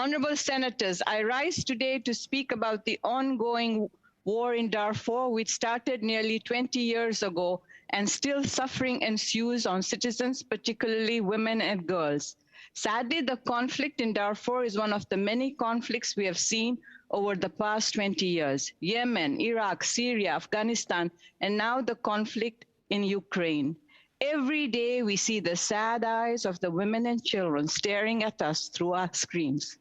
Honorable Senators, I rise today to speak about the ongoing war in Darfur, which started nearly 20 years ago and still suffering ensues on citizens, particularly women and girls. Sadly, the conflict in Darfur is one of the many conflicts we have seen over the past 20 years. Yemen, Iraq, Syria, Afghanistan, and now the conflict in Ukraine. Every day we see the sad eyes of the women and children staring at us through our screens.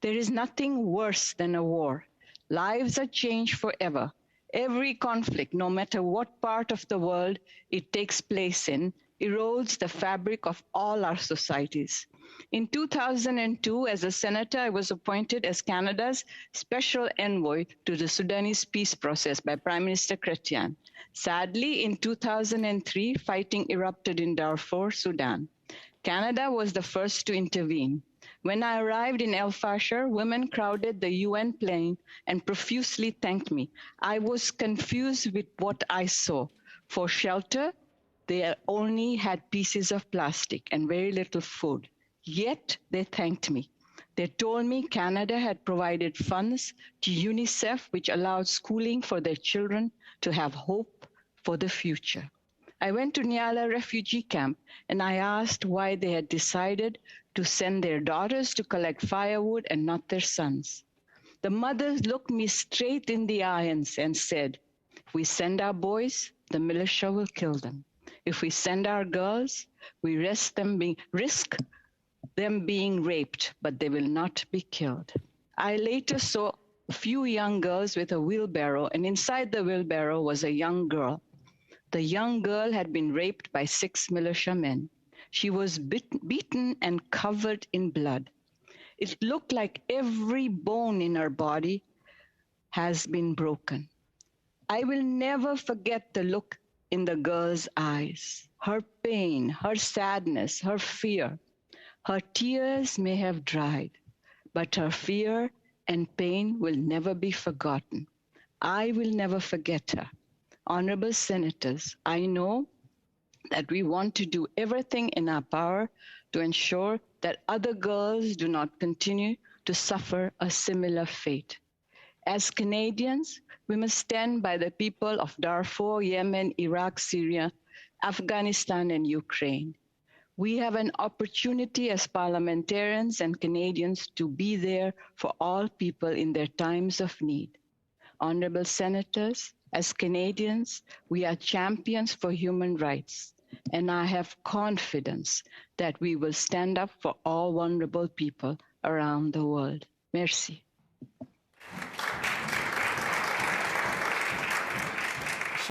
There is nothing worse than a war. Lives are changed forever. Every conflict, no matter what part of the world it takes place in, erodes the fabric of all our societies. In 2002, as a senator, I was appointed as Canada's special envoy to the Sudanese peace process by Prime Minister Chrétien. Sadly, in 2003, fighting erupted in Darfur, Sudan. Canada was the first to intervene. When I arrived in El Fasher, women crowded the UN plane and profusely thanked me. I was confused with what I saw. For shelter, they only had pieces of plastic and very little food. Yet they thanked me. They told me Canada had provided funds to UNICEF, which allowed schooling for their children to have hope for the future. I went to Nyala refugee camp and I asked why they had decided to send their daughters to collect firewood and not their sons. The mothers looked me straight in the eye and said, if we send our boys, the militia will kill them. If we send our girls, we risk them being raped, but they will not be killed. I later saw a few young girls with a wheelbarrow, and inside the wheelbarrow was a young girl. The young girl had been raped by 6 militiamen. She was beaten and covered in blood. It looked like every bone in her body has been broken. I will never forget the look in the girl's eyes, her pain, her sadness, her fear. Her tears may have dried, but her fear and pain will never be forgotten. I will never forget her. Honorable Senators, I know that we want to do everything in our power to ensure that other girls do not continue to suffer a similar fate. As Canadians, we must stand by the people of Darfur, Yemen, Iraq, Syria, Afghanistan, and Ukraine. We have an opportunity as parliamentarians and Canadians to be there for all people in their times of need. Honorable Senators, as Canadians, we are champions for human rights, and I have confidence that we will stand up for all vulnerable people around the world. Merci.